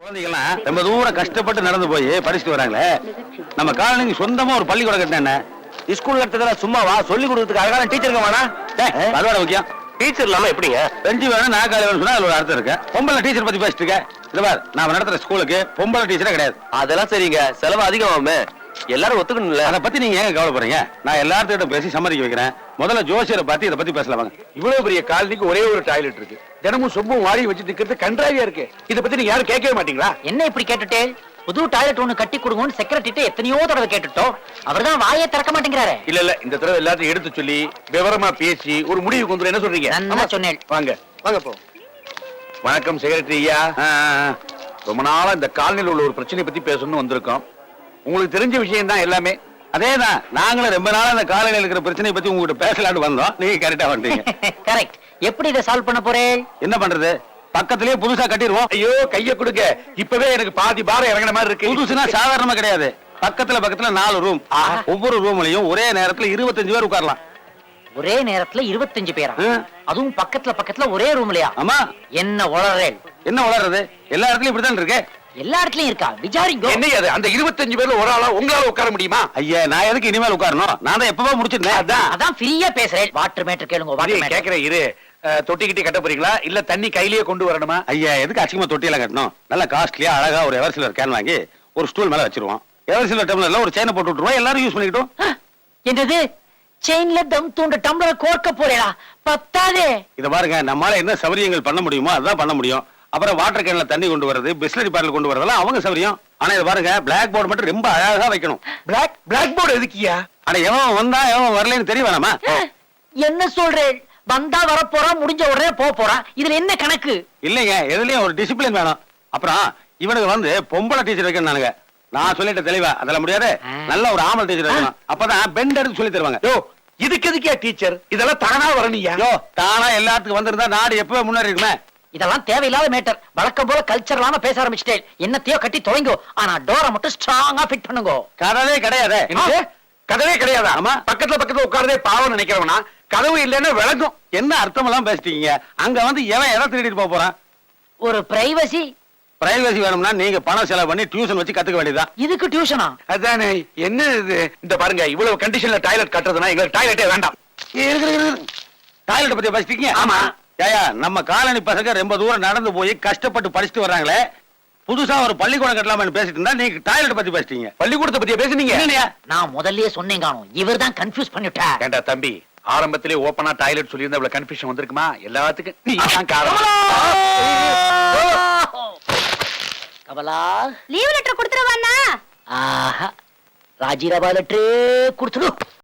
குழந்தைகள்லாம் ரொம்ப தூரம் கஷ்டப்பட்டு நடந்து போய் படிச்சுட்டு வராங்களே, நம்ம காலனிக்கு சொந்தமா ஒரு பள்ளிக்கூடம் கட்டின ஸ்கூல் நடத்துறதுல சும்மாவா சொல்லி கொடுக்கறதுக்கு அழகான டீச்சர் வேணா அதோட முக்கியம். டீச்சர் இல்லாம எப்படிங்க பெஞ்சு வேணும் நாக்காளி வேணும் சொன்னா அதுல ஒரு அர்த்தம் இருக்கு. பொம்பளை டீச்சர் பத்தி பேசிட்டு இருக்க. இது பார், நான் நடத்துற ஸ்கூலுக்கு பொம்பளை டீச்சரே கிடையாது. அதெல்லாம் சரிங்க, செலவு அதிகமாமே. எல்லாரும் ஒத்துக்கணும்ல. அதை பத்தி நீங்க ஏங்க கவலைப்படுறீங்க? நான் எல்லார்த்திட்ட பேசி சம்மதிக்க வைக்கிறேன். முதல்ல ஜோசியரை பத்தி இதை பத்தி பேசலாம் வாங்க. இவ்வளவு பெரிய காலனிக்கு ஒரே ஒரு டாய்லெட் இருக்கு. தினமும் சொம்பும் வாரி வச்சு நிக்கிறது கன்றாவியா இருக்கு. இத பத்தி நீங்க யாரும் கேட்கவே மாட்டீங்களா? என்ன இப்படி கேட்டுட்டே? புது டாய்லெட் ஒண்ணு கட்டி கொடுங்கன்னு செக்ரட்டரிட்ட எத்தனையோ தடவை கேட்டுட்டோம். அவர்தான் வாயே திறக்க மாட்டேங்கிறாரு. இல்ல இந்த தடவை எல்லாத்தையும் எடுத்து சொல்லி விவரமா பேசி ஒரு முடிவு கொண்டு என்ன சொல்றீங்க? நான் சொன்னேன். வாங்க வாங்க போ. வணக்கம் செக்ரட்டரி ஐயா. ரொம்ப நாளா இந்த காலனியில் உள்ள ஒரு பிரச்சனை பத்தி பேசணும்னு வந்திருக்கோம். உங்களுக்கு தெரிஞ்ச விஷயம் தான் எல்லாமே. அதேதான், நாங்களும் ரொம்ப நாளா இந்த காலையில இருக்கிற பிரச்சனையை பத்தி உங்ககிட்ட பேசலான்னு வந்தோம். நீங்க கரெக்டா வந்தீங்க. கரெக்ட். எப்படி இதை சால்வ் பண்ண போறேன்? என்ன பண்றது? பக்கத்திலேயே புதுசா கட்டிடுவோம். ஐயோ கைய கொடுங்க, இப்பவே எனக்கு பாதி பாரம் இறங்கின மாதிரி இருக்கு. புதுசுனா சாதாரணமா கிடையாது. பக்கத்துல 4 ரூம். ஒவ்வொரு ரூம்லயும் ஒரே நேரத்துல 25 பேர் உட்காரலாம். ஒரே நேரத்துல 25 பேரா? அதுவும் பக்கத்துல ஒரே ரூம்லயா? ஆமா. என்ன உளறேன்? என்ன உளறது? எல்லா இடத்துலயும் இப்படித்தான் இருக்கு. எல்லா இடத்துலயும் இருக்கா? விசாரிங்க. என்ன அது? அந்த 25 பேர்ல ஒரு ஆளா உங்களால உட்கார முடியுமா? ஐயா, நான் எதுக்கு இனிமேல் உட்காரணும்? நான் தான் எப்பவே முடிச்சிருந்தேன். அதான் ஃப்ரீயா பேசுறேன். வாட்டர் மேட்டர் கேளுங்க. வாட்டர் மேட்டர் கேக்குறேன். இரு, தொட்டிக்கிட்டே கட்ட போறீங்களா இல்ல தண்ணி கையிலேயே கொண்டு வரணுமா? ஐயா, எதுக்கு அசிங்கமா தொட்டியெல்லாம் கட்டணும்? நல்லா காஸ்ட்லியா அழகா ஒரு எவர்சிலர் கேன் வாங்கி ஒரு ஸ்டூல் மேல வச்சிருவோம். எவர்சிலர் டம்ளர்ல ஒரு செயினை போட்டு விட்டுருவோம். எல்லாரும் யூஸ் பண்ணிக்கிட்டோம். என்னது? செயின்ல தம் தூண்ட டம்ளரை கோர்க்க போறேடா? பத்தாதே. இத பாருங்க, நம்மால என்ன சௌரியங்கள் பண்ண முடியுமோ அதான் பண்ண முடியும். அப்புறம் வாட்டர் கேன்ல தண்ணி கொண்டு வரது, பிஸ்லரி பாட்டில் கொண்டு வரதெல்லாம் அவங்க சௌரியம். ஆனா இத பாருங்க, பிளாக் போர்டு மட்டும் ரொம்ப அழகா வைக்கணும். பிளாக் போர்டு எதுக்கியா? ஆனா எவன் வந்தா எவன் வரலன்னு தெரிய வேணாமா? என்ன சொல்றேன்? வந்தா வர போறான், முடிஞ்ச உடனே போறான். இதுல என்ன கணக்கு? இல்லைங்க, எதுலயும் ஒரு டிசிப்ளின் வேணும். அப்புறம் இவனுக்கு வந்து பொம்பளை டீச்சர் வைக்கணும். நான் சொல்லிட்டு தெளிவா அதெல்லாம் முடியாது. நல்ல ஒரு ஆம்பளை டீச்சர் வைக்கணும். அப்பதான் பெண்ட் எடுத்து சொல்லி தருவாங்க. யோ, இதுக்கு எதுக்கியா டீச்சர்? இதெல்லாம் தானா வரணும்யா. யோ, தானா எல்லாத்துக்கும் வந்திருந்தா நாடு எப்பவே முன்னேறி இருக்குமே. இதெல்லாம் தேவையில்லாத மேட்டர். வழக்கம் போல கல்ச்சர் இல்லாம பேச ஆரம்பிச்சிட்டேன். என்னத்தையோ கட்டி தொலைங்கோ, ஆனா டோரை மட்டும் ஸ்ட்ராங்கா ஃபிட் பண்ணுங்க. கதவே கிடையாது. கதவே கிடையாதா? ஆமா. பக்கத்துல உட்கார்றதே பாவம் நினைக்கிறவனா? கதவு இல்லைன்னா விளங்கும். என்ன அர்த்தம் எல்லாம் பேசிட்டீங்க? அங்க வந்து எவன் எதை திருடிட்டு போறான்? ஒரு பிரைவசி. பிரைவசி வேணும்னா நீங்க பணம் செலவு பண்ணி டியூஷன் வச்சு கத்துக்க வேண்டியதா? இதுக்கு டியூஷனா? அதானே. என்ன இது? இந்த பாருங்க, இவ்வளவு கண்டிஷன்ல டாய்லெட் கட்டுறதுனா எங்களுக்கு டாய்லெட்டே வேண்டாம். டாய்லெட் பத்தி பேசிட்டீங்க. ஆமா. ஏயா, நம்ம காலனி பசங்க ரொம்ப தூரம் நடந்து போய் கஷ்டப்பட்டு படிச்சுட்டு வர்றாங்களே, புதுசா ஒரு பள்ளிக்கூடம் கட்டலாம்னு பேசிட்டு இருந்தா நீங்க டாய்லெட் பத்தி பேசிட்டீங்க. பள்ளிக்கூடத்தை பத்தி பேசுனீங்க. நான் முதல்லயே சொன்னேன் காணும். இவர்தான் கன்ஃபியூஸ் பண்ணிட்டார். ஏண்டா தம்பி, ஆரம்பத்திலே ஓபனா டாய்லெட் சொல்லி இருந்தா இவ்வளவு கன்ஃபியூஷன் வந்திருக்குமா? எல்லாத்துக்கும் நீ தான் காரணம். கமலா, லீவ் லெட்டர் கொடுத்துருவானா? ராஜினாமா லெட்டர் கொடுத்துடு.